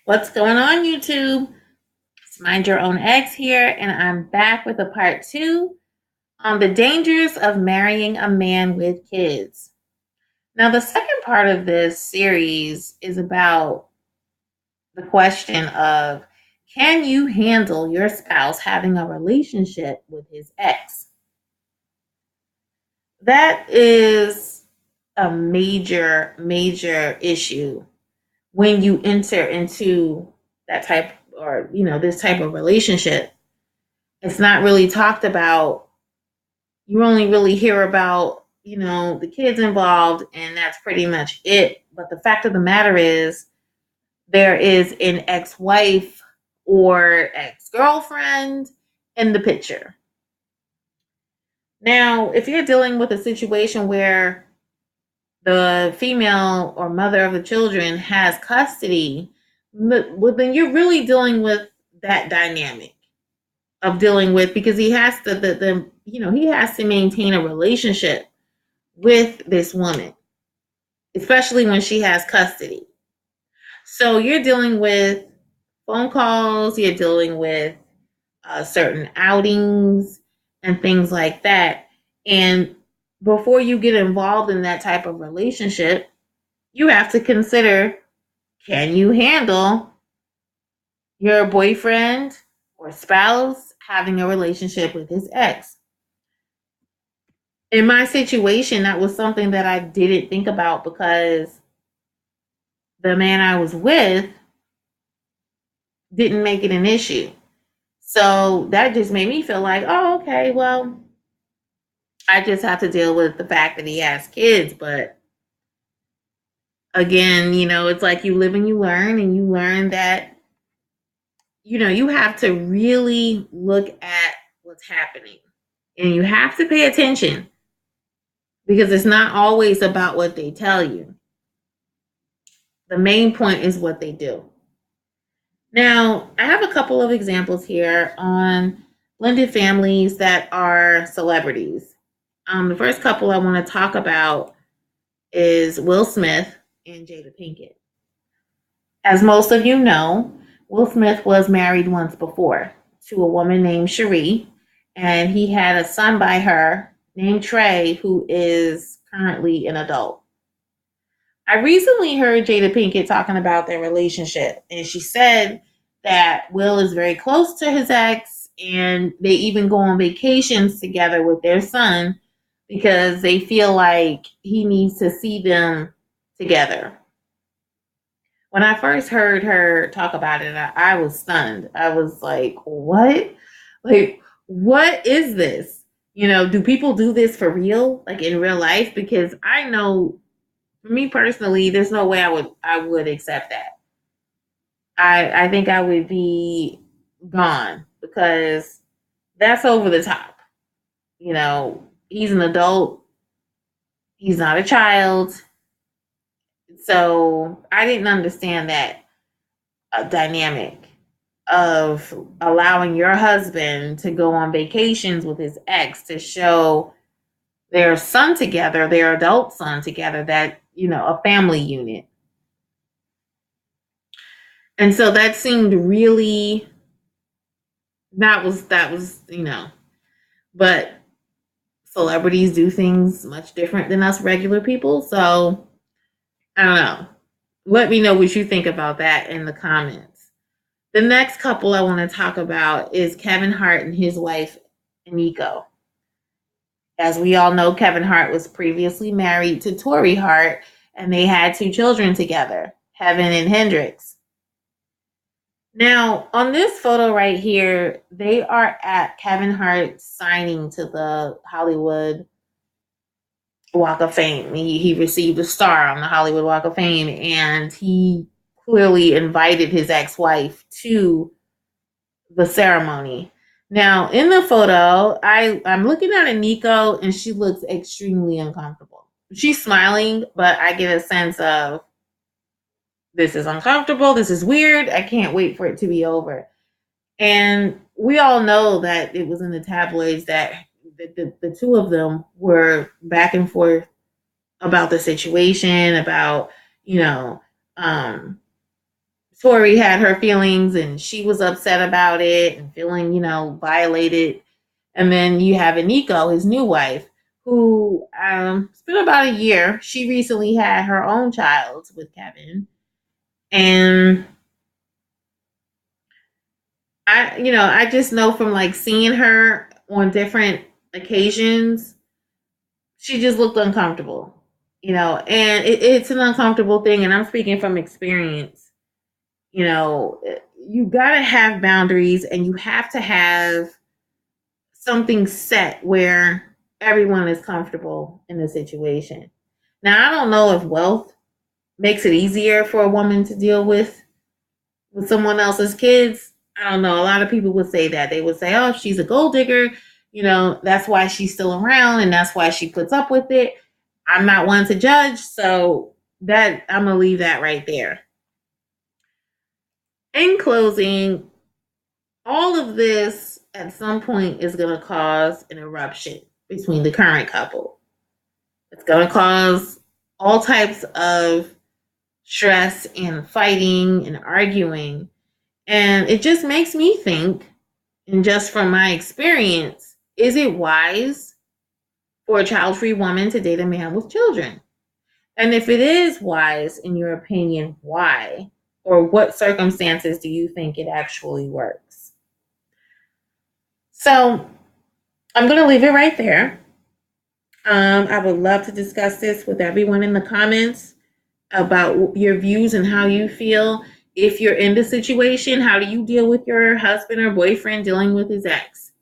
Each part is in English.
What's going on, YouTube? It's Mind Your Own Eggs here, and I'm back with a part two on the dangers of marrying a man with kids. Now, the second part of this series is about the question of, can you handle your spouse having a relationship with his ex? That is a major issue when you enter into that type or this type of relationship. It's not really talked about. You only really hear about the kids involved, and that's pretty much it. But the fact of the matter is, there is an ex-wife or ex-girlfriend in the picture. Now, if you're dealing with a situation where the female or mother of the children has custody, well, then you're really dealing with that dynamic of dealing with, because he has to he has to maintain a relationship with this woman, especially when she has custody. So you're dealing with phone calls, you're dealing with certain outings and things like that. And before you get involved in that type of relationship, you have to consider, can you handle your boyfriend or spouse having a relationship with his ex? In my situation, that was something that I didn't think about, because the man I was with didn't make it an issue. So that just made me feel like, oh, okay, well, I just have to deal with the fact that he has kids. But again, it's like you live and you learn that, you have to really look at what's happening, and you have to pay attention, because it's not always about what they tell you. The main point is what they do. Now, I have a couple of examples here on blended families that are celebrities. The first couple I want to talk about is Will Smith and Jada Pinkett. As most of you know, Will Smith was married once before to a woman named Cherie, and he had a son by her named Trey, who is currently an adult. I recently heard Jada Pinkett talking about their relationship, and she said that Will is very close to his ex, and they even go on vacations together with their son because they feel like he needs to see them together. When I first heard her talk about it, I was stunned. I was like, what? Like, what is this? Do people do this for real? Like in real life? Because I know, for me personally, there's no way I would accept that. I think I would be gone, because that's over the top. He's an adult. He's not a child. So I didn't understand that dynamic of allowing your husband to go on vacations with his ex to show their son together, their adult son together, that, a family unit. And so that seemed really, that was, but celebrities do things much different than us regular people. So I don't know. Let me know what you think about that in the comments. The next couple I want to talk about is Kevin Hart and his wife, Nico. As we all know, Kevin Hart was previously married to Tori Hart, and they had 2 children together, Heaven and Hendrix. Now, on this photo right here, they are at Kevin Hart's signing to the Hollywood Walk of Fame. He received a star on the Hollywood Walk of Fame, and he clearly invited his ex-wife to the ceremony. Now, in the photo, I'm looking at Nico, and she looks extremely uncomfortable. She's smiling, but I get a sense of, this is uncomfortable, this is weird, I can't wait for it to be over. And we all know that it was in the tabloids that the 2 of them were back and forth about the situation, about, Tori had her feelings and she was upset about it and feeling, violated. And then you have Aniko, his new wife, who it's been about a year. She recently had her own child with Kevin. And I just know from like seeing her on different occasions, she just looked uncomfortable, and it's an uncomfortable thing. And I'm speaking from experience. You know, you got to have boundaries and you have to have something set where everyone is comfortable in the situation. Now, I don't know if wealth makes it easier for a woman to deal with someone else's kids. I don't know. A lot of people would say that. They would say, oh, if she's a gold digger, that's why she's still around and that's why she puts up with it. I'm not one to judge, so that I'm going to leave that right there. In closing, all of this at some point is going to cause an eruption between the current couple. It's going to cause all types of stress and fighting and arguing. And it just makes me think, and just from my experience, is it wise for a child free woman to date a man with children? And if it is wise, in your opinion, why? Or what circumstances do you think it actually works? So I'm going to leave it right there. I would love to discuss this with everyone in the comments about your views and how you feel. If you're in the situation, how do you deal with your husband or boyfriend dealing with his ex?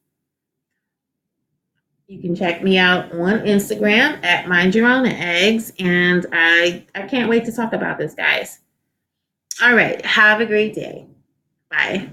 You can check me out on Instagram at mindyourowneggs, and I can't wait to talk about this, guys. All right, have a great day. Bye.